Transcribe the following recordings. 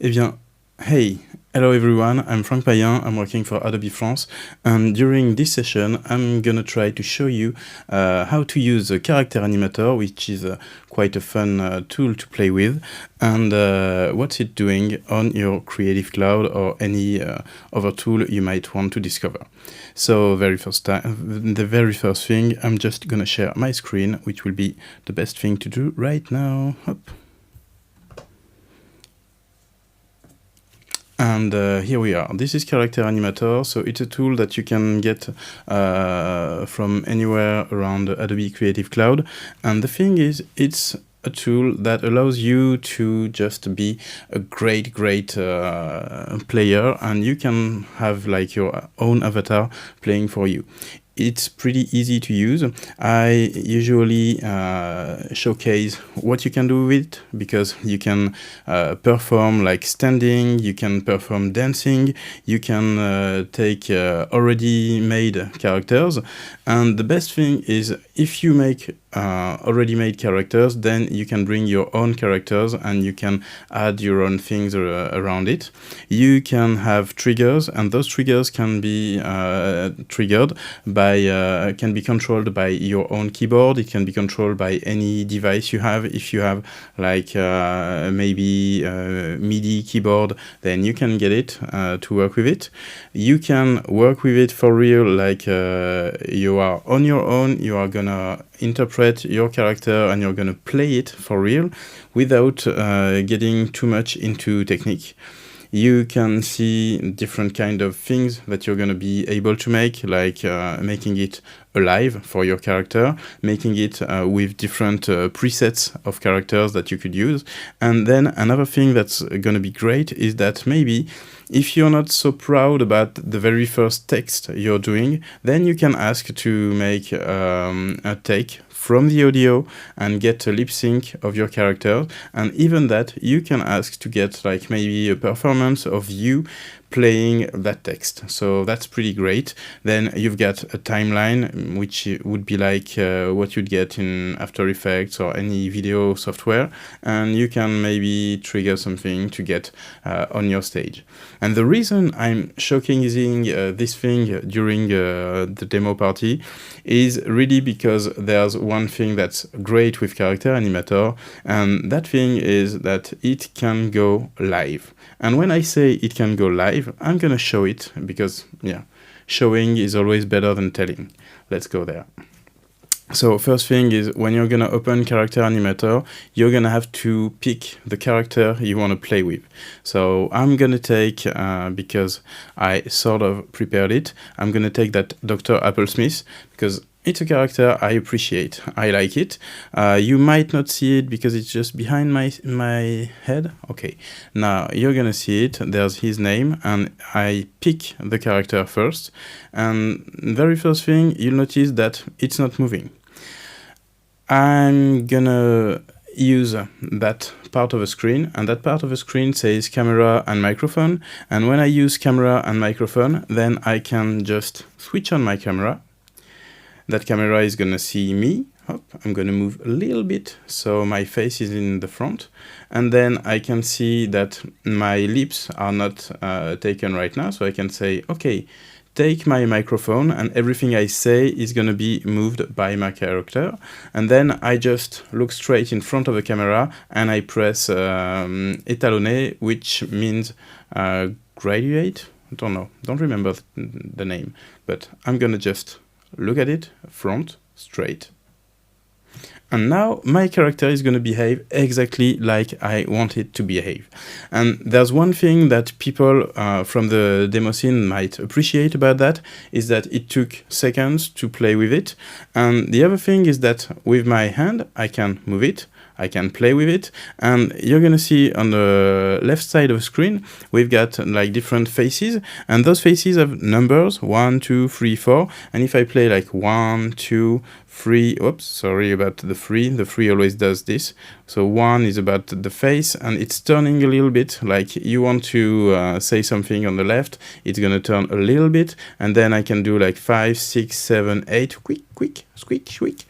Eh bien, hey, hello everyone, I'm Franck Payen, I'm working for Adobe France, and during this session I'm gonna try to show you how to use the Character Animator, which is quite a fun tool to play with, and what's it doing on your Creative Cloud or any other tool you might want to discover. So the very first thing, I'm just gonna share my screen, which will be the best thing to do right now. Hop. And here we are. This is Character Animator, so it's a tool that you can get from anywhere around Adobe Creative Cloud. And the thing is, it's a tool that allows you to just be a great player, and you can have like your own avatar playing for you. It's pretty easy to use. I usually showcase what you can do with it, because you can perform like standing, you can perform dancing, you can take already made characters. And the best thing is, if you make already made characters, then you can bring your own characters and you can add your own things around it. You can have triggers, and those triggers can be triggered by can be controlled by your own keyboard. It can be controlled by any device you have. If you have like maybe MIDI keyboard, then you can get it to work with it. You can work with it for real, like you are on your own, you are gonna interpret your character and you're gonna play it for real without getting too much into technique. You can see different kind of things that you're going to be able to make, like making it alive for your character, making it with different presets of characters that you could use. And then another thing that's going to be great is that maybe if you're not so proud about the very first text you're doing, then you can ask to make a take from the audio and get a lip sync of your character. And even that, you can ask to get like maybe a performance of you playing that text. So that's pretty great. Then you've got a timeline, which would be like what you'd get in After Effects or any video software, and you can maybe trigger something to get on your stage. And the reason I'm showcasing this thing during the demo party is really because there's one thing that's great with Character Animator, and that thing is that it can go live. And when I say it can go live, I'm gonna show it, because yeah, showing is always better than telling. Let's go there. So first thing is, when you're gonna open Character Animator, you're gonna have to pick the character you want to play with. So I'm gonna take, because I sort of prepared it, I'm gonna take that Dr. Applesmith, because it's a character I appreciate. I like it. You might not see it because it's just behind my head. Okay, now you're gonna see it. There's his name, and I pick the character first. And very first thing, you'll notice that it's not moving. I'm gonna use that part of the screen, and that part of the screen says camera and microphone. And when I use camera and microphone, then I can just switch on my camera. That camera is gonna see me. Hop, I'm gonna move a little bit so my face is in the front, and then I can see that my lips are not taken right now. So I can say, okay, take my microphone, and everything I say is gonna be moved by my character. And then I just look straight in front of the camera and I press étalonner, which means graduate. I don't know, don't remember the name, but I'm gonna just look at it front straight. And now my character is going to behave exactly like I want it to behave. And there's one thing that people from the demo scene might appreciate about that, is that it took seconds to play with it. And the other thing is that with my hand, I can move it, I can play with it, and you're gonna see on the left side of the screen, we've got like different faces, and those faces have numbers 1, 2, 3, 4, and if I play like 1, 2, 3, oops, sorry about the 3. The 3 always does this. So 1 is about the face, and it's turning a little bit, like you want to say something on the left, it's gonna turn a little bit, and then I can do like 5, 6, 7, 8, quick, quick, squeak, squeak,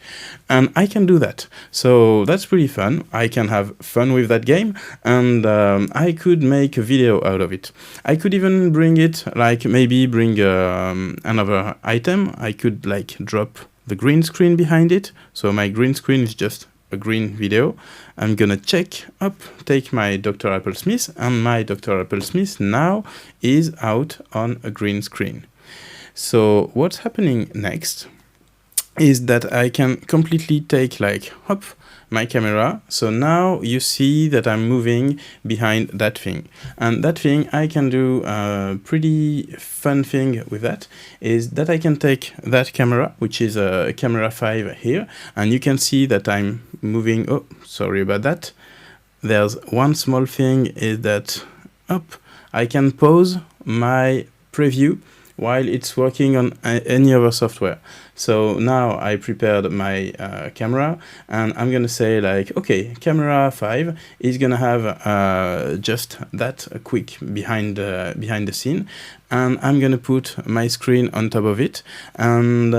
and I can do that. So that's pretty fun. I can have fun with that game, and I could make a video out of it. I could even bring it, like maybe bring another item. I could like drop the green screen behind it. So my green screen is just a green video. I'm gonna check up, take my Dr. Applesmith, and my Dr. Applesmith now is out on a green screen. So what's happening next is that I can completely take like, hop, my camera. So now you see that I'm moving behind that thing. And that thing, I can do a pretty fun thing with that, is that I can take that camera, which is a camera 5 here, and you can see that I'm moving, oh, sorry about that. There's one small thing is that, up, I can pause my preview while it's working on any other software. So now I prepared my camera, and I'm gonna say like, okay, camera 5 is gonna have just that quick behind the scene, and I'm gonna put my screen on top of it, and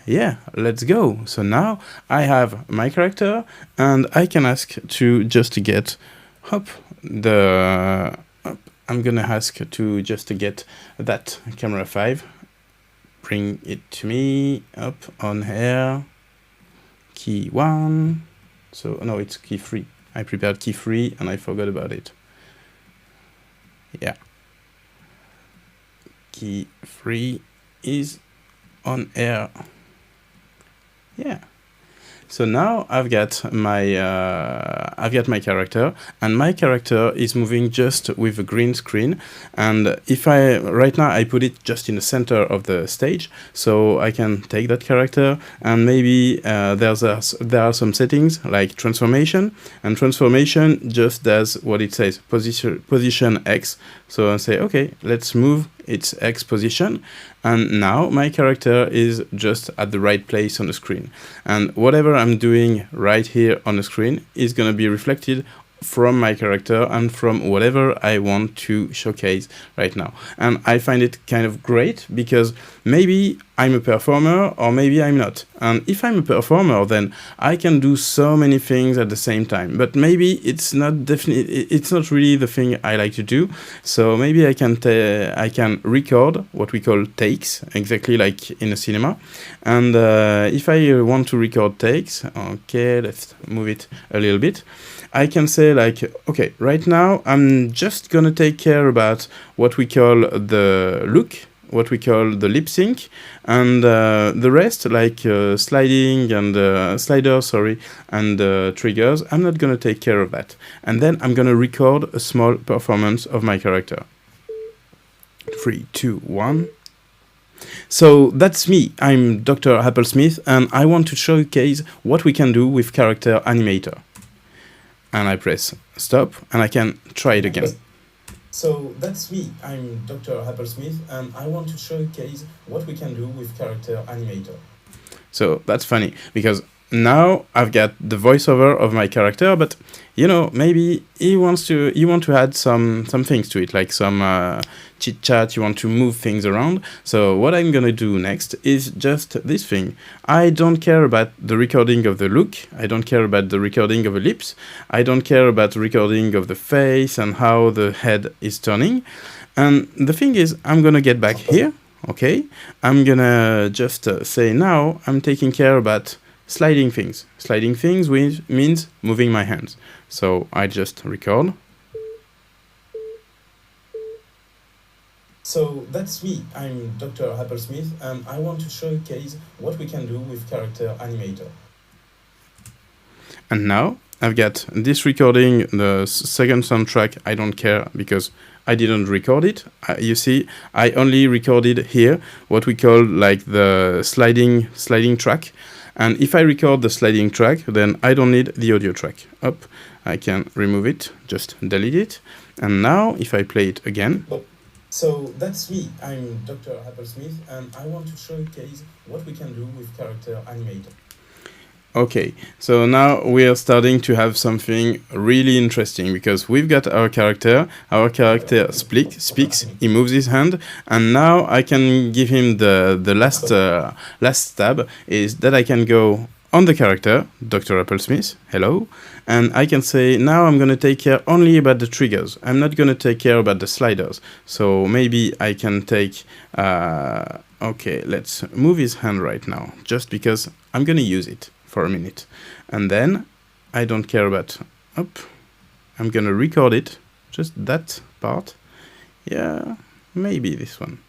yeah, let's go. So now I have my character, and I can ask to just get, hop, the I'm gonna ask to just get that camera 5, bring it to me, up on here, key 1, so no, it's key 3. I prepared key 3 and I forgot about it. Yeah. Key 3 is on air. Yeah. So now I've got my character, and my character is moving just with a green screen. And if right now I put it just in the center of the stage, so I can take that character, and maybe there are some settings like transformation, and transformation just does what it says, position X. So I say, okay, let's move its X position, and now my character is just at the right place on the screen, and whatever I'm doing right here on the screen is going to be reflected from my character and from whatever I want to showcase right now. And I find it kind of great, because maybe I'm a performer or maybe I'm not. And if I'm a performer, then I can do so many things at the same time. But maybe it's not really the thing I like to do. So maybe I can record what we call takes, exactly like in a cinema. And if I want to record takes, okay, let's move it a little bit. I can say like, okay, right now I'm just gonna take care about what we call the look, what we call the lip sync, and the rest, like sliding and sliders, sorry, and triggers, I'm not gonna take care of that. And then I'm gonna record a small performance of my character. 3, 2, 1. So that's me. I'm Dr. Applesmith, and I want to showcase what we can do with Character Animator. And I press stop, and I can try it again. So that's me. I'm Dr. Applesmith, and I want to showcase what we can do with Character Animator. So that's funny, because now I've got the voiceover of my character, but you know, maybe you want to add some things to it, like some chit chat. You want to move things around. So what I'm gonna do next is just this thing. I don't care about the recording of the look. I don't care about the recording of the lips. I don't care about the recording of the face and how the head is turning. And the thing is, I'm gonna get back here. Okay, I'm gonna just say now I'm taking care about sliding things. Sliding things means moving my hands. So I just record. So that's me. I'm Dr. Applesmith, and I want to showcase what we can do with Character Animator. And now I've got this recording, the second soundtrack. I don't care because I didn't record it. You see, I only recorded here what we call like the sliding track. And if I record the sliding track, then I don't need the audio track. Up, I can remove it, just delete it. And now if I play it again. So that's me. I'm Dr. Applesmith, and I want to showcase what we can do with Character Animator. Okay, so now we are starting to have something really interesting because we've got our character speaks, he moves his hand, and now I can give him the last tab is that I can go on the character, Dr. Applesmith, hello, and I can say now I'm going to take care only about the triggers. I'm not going to take care about the sliders. So maybe I can take, okay, let's move his hand right now, just because I'm going to use it for a minute. And then I don't care about, I'm going to record it, just that part. Yeah, maybe this one.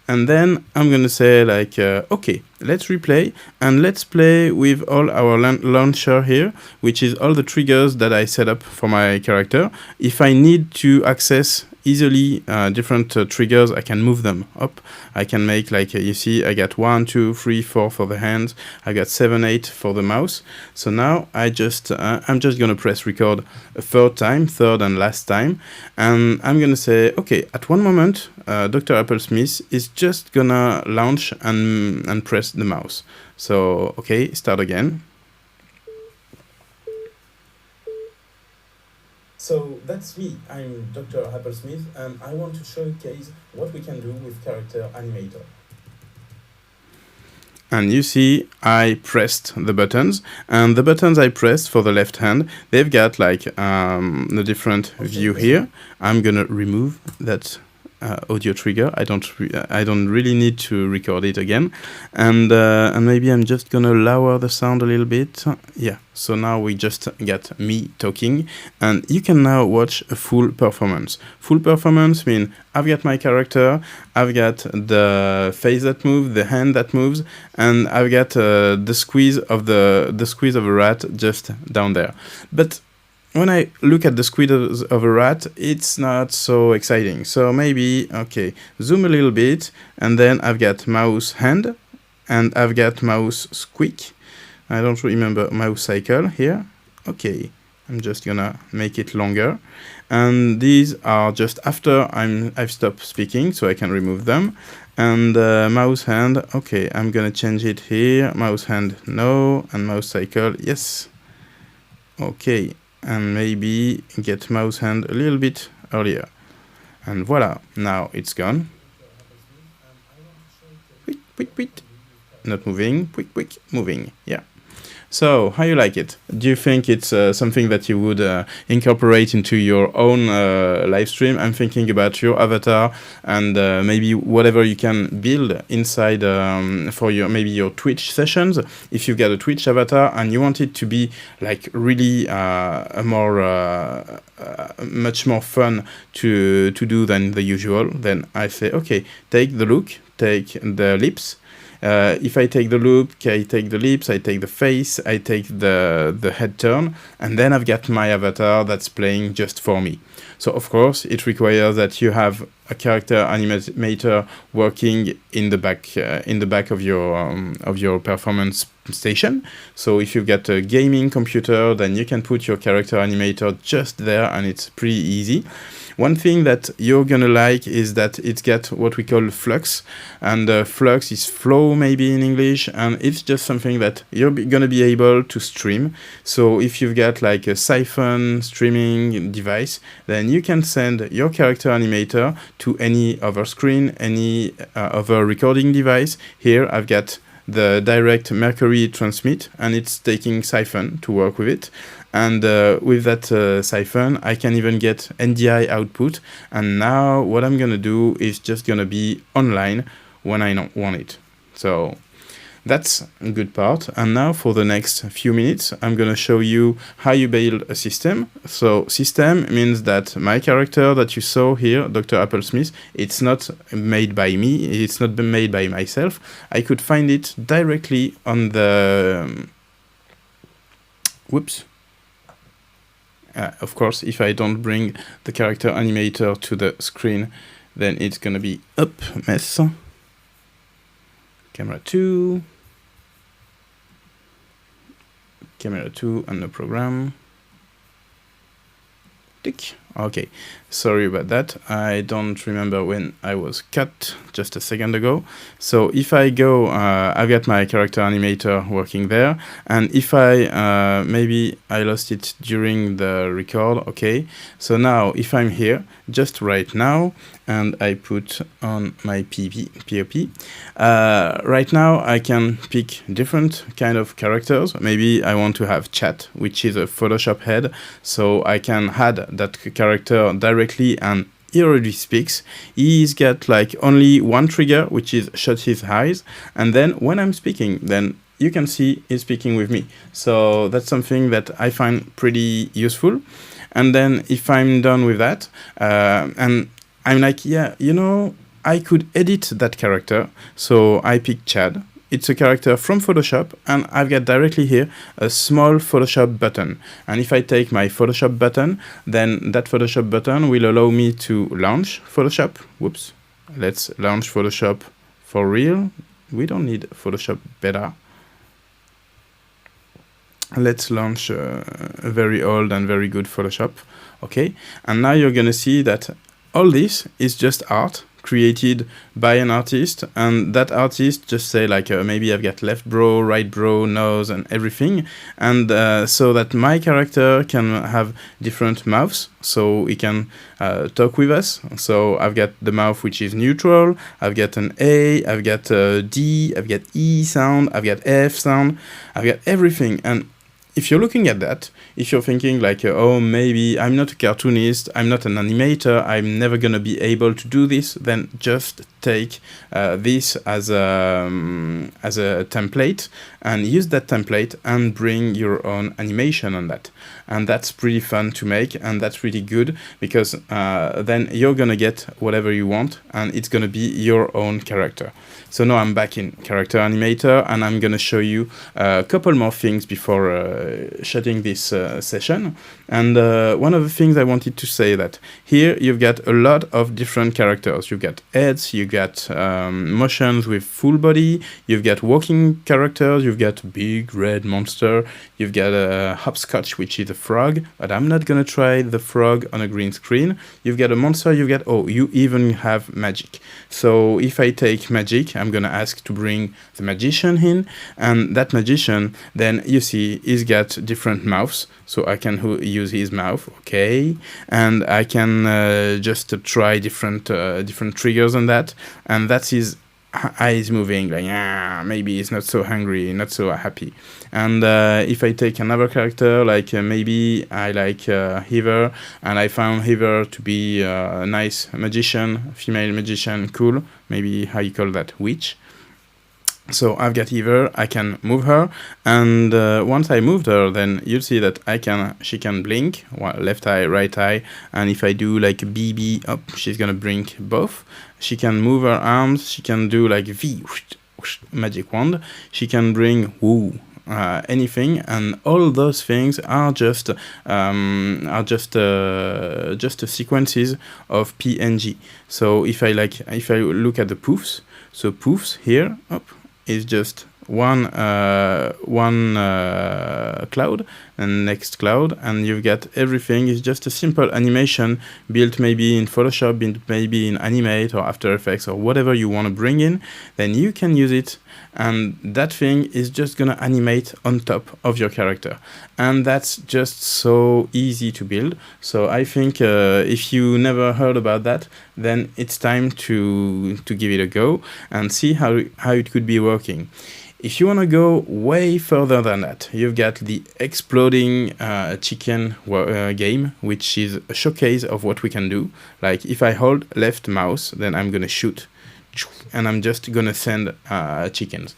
And then I'm going to say like, okay, let's replay and let's play with all our launcher here, which is all the triggers that I set up for my character. If I need to access easily different triggers, I can move them up. I can make like, you see, I got 1, 2, 3, 4 for the hands. I got 7, 8 for the mouse. So now I'm just going to press record a third and last time. And I'm going to say, okay, at one moment, Dr. Applesmith is just gonna launch and press the mouse. So, okay, start again. So that's me, I'm Dr. Applesmith, and I want to showcase what we can do with character Animator. And you see, I pressed the buttons, and the buttons I pressed for the left hand, they've got like the different view here. I'm gonna remove that audio trigger. I don't really need to record it again, and maybe I'm just gonna lower the sound a little bit. Yeah, so now we just got me talking, and you can now watch a full performance. Full performance means I've got my character, I've got the face that moves, the hand that moves, and I've got the squeeze of a rat just down there. But when I look at the squid of a rat, it's not so exciting. So maybe, okay, zoom a little bit, and then I've got mouse hand, and I've got mouse squeak. I don't remember mouse cycle here. Okay, I'm just gonna make it longer. And these are just after I've stopped speaking, so I can remove them. And mouse hand, okay, I'm gonna change it here. Mouse hand, no, and mouse cycle, yes. Okay. And maybe get mouse hand a little bit earlier. And voila, now it's gone. Quick, not moving, quick, moving, yeah. So, how you like it? Do you think it's something that you would incorporate into your own live stream? I'm thinking about your avatar and maybe whatever you can build inside for maybe your Twitch sessions. If you've got a Twitch avatar and you want it to be like really much more fun to do than the usual, then I say, okay, take the look, take the lips. If I take the loop, I take the lips, I take the face, I take the head turn, and then I've got my avatar that's playing just for me. So of course, it requires that you have a character animator working in the back of your performance station. So if you've got a gaming computer, then you can put your character animator just there, and it's pretty easy. One thing that you're gonna like is that it's got what we call flux, and flux is flow maybe in English, and it's just something that you're gonna be able to stream. So if you've got like a Siphon streaming device, then you can send your character animator to any other screen, any other recording device. Here I've got the direct Mercury transmit, and it's taking Siphon to work with it. And with that Siphon, I can even get NDI output. And now what I'm gonna do is just gonna be online when I don't want it. So that's a good part. And now for the next few minutes, I'm gonna show you how you build a system. So system means that my character that you saw here, Dr. Applesmith, it's not made by me, it's not been made by myself. I could find it directly on the, whoops. Of course, if I don't bring the character animator to the screen, then it's gonna be mess. Camera 2 and the program. Tick. Okay, sorry about that. I don't remember when I was cut just a second ago. So if I go, I've got my character animator working there. And if I, maybe I lost it during the record. Okay, so now if I'm here, just right now, and I put on my POP, right now I can pick different kind of characters. Maybe I want to have chat, which is a Photoshop head, so I can add that character directly, and he already speaks. He's got like only one trigger, which is shut his eyes, and then when I'm speaking, then you can see he's speaking with me. So that's something that I find pretty useful. And then if I'm done with that, and I'm like, yeah, you know, I could edit that character. So I pick Chad. It's a character from Photoshop, and I've got directly here a small Photoshop button. And if I take my Photoshop button, then that Photoshop button will allow me to launch Photoshop. Whoops. Let's launch Photoshop for real. We don't need Photoshop beta. Let's launch a very old and very good Photoshop. Okay, and now you're gonna see that all this is just art created by an artist, and that artist just say like maybe I've got left brow, right brow, nose, and everything, and so that my character can have different mouths, so he can talk with us. So I've got the mouth which is neutral, I've got an A, I've got a D, I've got E sound, I've got F sound, I've got everything. And if you're looking at that, if you're thinking like, oh, maybe I'm not a cartoonist, I'm not an animator, I'm never going to be able to do this, then just take this as a template and use that template and bring your own animation on that. And that's pretty fun to make, and that's really good, because then you're going to get whatever you want, and it's going to be your own character. So now I'm back in Character Animator, and I'm going to show you a couple more things before shutting this session. And one of the things I wanted to say that here you've got a lot of different characters. You've got heads, you've got motions with full body, you've got walking characters, you've got big red monster, you've got a hopscotch, which is a frog, but I'm not going to try the frog on a green screen. You've got a monster, you've got, oh, you even have magic. So if I take magic, I'm going to ask to bring the magician in, and that magician, then you see he's got different mouths, so I can use his mouth, okay, and I can just try different triggers on that, and that's his eyes moving, like maybe he's not so hungry, not so happy. And if I take another character, like maybe I like Heather, and I found Heather to be a nice magician, female magician, cool, maybe how you call that, witch. So I've got Heather, I can move her, and once I moved her, then you'll see that she can blink, left eye, right eye, and if I do like BB up, she's gonna blink both. She can move her arms, she can do like V, whoosh, whoosh, magic wand, she can bring woo, anything, and all those things are just sequences of PNG. So if I look at the poofs, so poofs here up is just one cloud and next cloud, and you've got everything is just a simple animation built maybe in Photoshop, built maybe in Animator or After Effects or whatever you want to bring in. Then you can use it, and that thing is just gonna animate on top of your character, and that's just so easy to build. So I think if you never heard about that, then it's time to give it a go and see how it could be working. If you want to go way further than that, you've got the exploding chicken game, which is a showcase of what we can do. Like if I hold left mouse, then I'm going to shoot, and I'm just going to send chickens.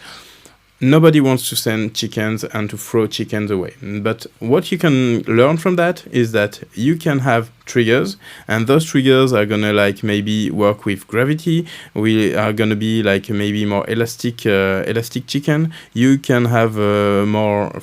Nobody wants to send chickens and to throw chickens away. But what you can learn from that is that you can have triggers, and those triggers are gonna like maybe work with gravity. We are gonna be like maybe more elastic chicken. You can have more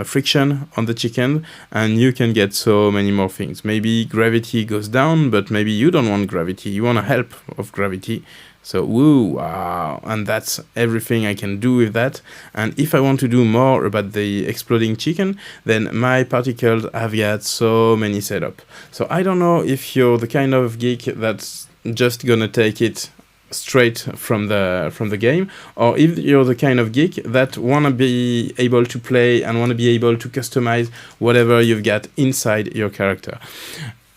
friction on the chicken, and you can get so many more things. Maybe gravity goes down, but maybe you don't want gravity. You want a help of gravity. So, woo, wow, and that's everything I can do with that. And if I want to do more about the exploding chicken, then my particles have got so many setup. So I don't know if you're the kind of geek that's just gonna take it straight from the game, or if you're the kind of geek that wanna be able to play and wanna be able to customize whatever you've got inside your character.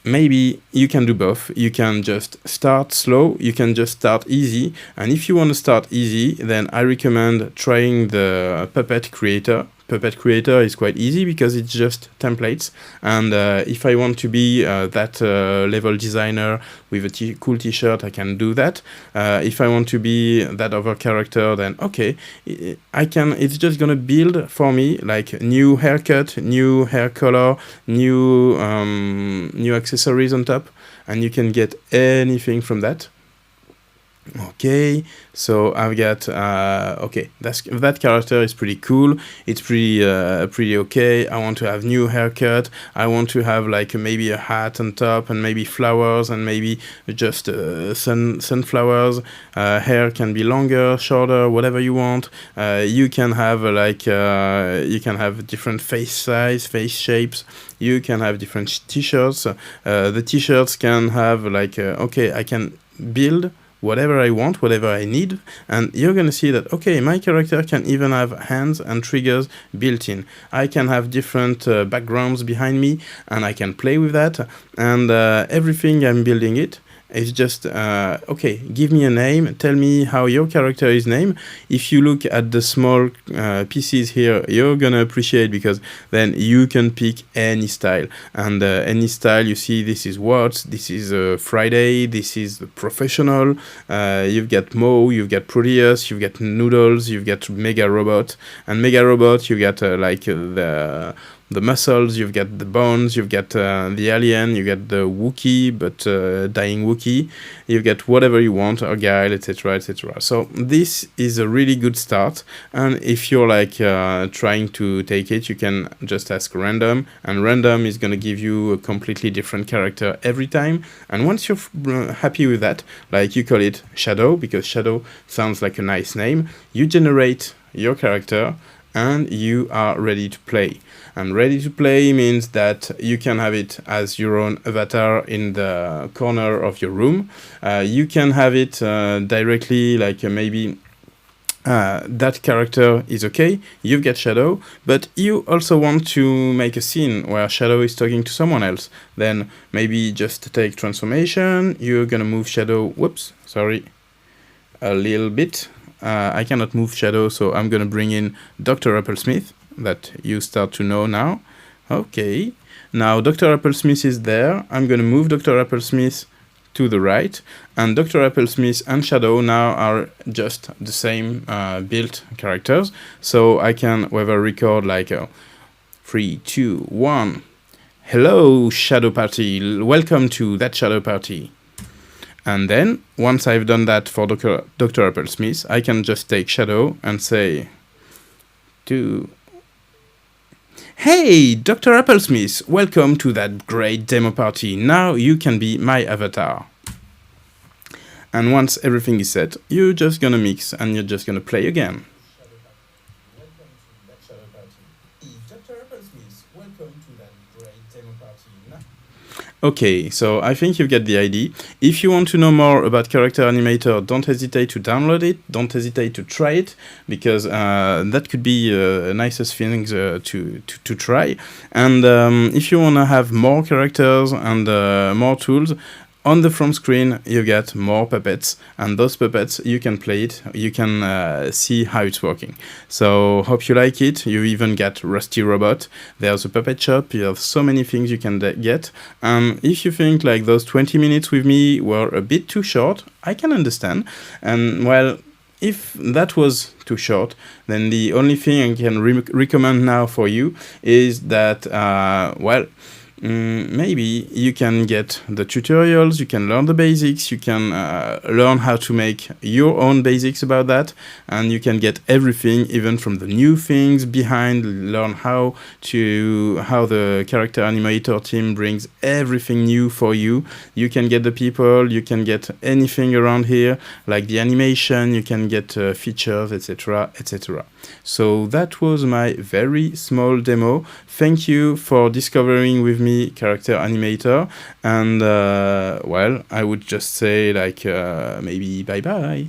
Maybe you can do both. You can just start slow, you can just start easy, and if you want to start easy, then I recommend trying the Puppet Creator. Puppet Creator is quite easy because it's just templates, and if I want to be that level designer with a cool t-shirt, I can do that. If I want to be that other character, then okay, it's just gonna build for me like new haircut, new hair color, new accessories on top, and you can get anything from that. Okay, so I've got okay, that character is pretty cool. It's pretty okay. I want to have new haircut. I want to have like maybe a hat on top and maybe flowers and maybe just sunflowers. Hair can be longer, shorter, whatever you want. You can have you can have different face size, face shapes. You can have different t-shirts. The t-shirts can have like okay, I can build whatever I want, whatever I need, and you're gonna see that, okay, my character can even have hands and triggers built in. I can have different backgrounds behind me, and I can play with that, and everything I'm building it's just, okay, give me a name, tell me how your character is named. If you look at the small pieces here, you're gonna appreciate, because then you can pick any style. And any style, you see, this is Watts, this is Friday, this is the Professional, you've got Mo, you've got Proteus, you've got Noodles, you've got Mega Robot. And Mega Robot, you got the muscles, you've got the bones, you've got the alien, you got the Wookiee, but dying Wookiee, you've got whatever you want, Argyle, etc., etc. So this is a really good start, and if you're like trying to take it, you can just ask random, and random is going to give you a completely different character every time. And once you're happy with that, like you call it Shadow, because Shadow sounds like a nice name, you generate your character, and you are ready to play. And ready to play means that you can have it as your own avatar in the corner of your room. You can have it directly, like maybe that character is okay, you've got Shadow, but you also want to make a scene where Shadow is talking to someone else. Then maybe just take transformation, you're gonna move Shadow, whoops, sorry, a little bit. I cannot move Shadow, so I'm gonna bring in Dr. Applesmith, that you start to know now. Okay, now Dr. Applesmith is there. I'm gonna move Dr. Applesmith to the right, and Dr. Applesmith and Shadow now are just the same built characters. So I can whether record like 3, 2, 1. Hello, Shadow Party. Welcome to that Shadow Party. And then once I've done that for Dr. Applesmith, I can just take Shadow and say hey, Dr. Applesmith, welcome to that great demo party. Now you can be my avatar. And once everything is set, you're just gonna mix and you're just gonna play again. Welcome to that Shadow Party. Dr. Applesmith, welcome to that great demo party. Okay, so I think you get the idea. If you want to know more about Character Animator, don't hesitate to download it, don't hesitate to try it, because that could be nicest things to try. And if you want to have more characters and more tools, on the front screen, you get more puppets, and those puppets, you can play it, you can see how it's working. So, hope you like it. You even get Rusty Robot. There's a puppet shop, you have so many things you can get. If you think like those 20 minutes with me were a bit too short, I can understand. And well, if that was too short, then the only thing I can recommend now for you is that, well, maybe you can get the tutorials, you can learn the basics, you can learn how to make your own basics about that, and you can get everything, even from the new things behind, learn how the character animator team brings everything new for you. You can get the people, you can get anything around here, like the animation, you can get features, etc., etc. So that was my very small demo. Thank you for discovering with me Character Animator, and well, I would just say like maybe bye bye.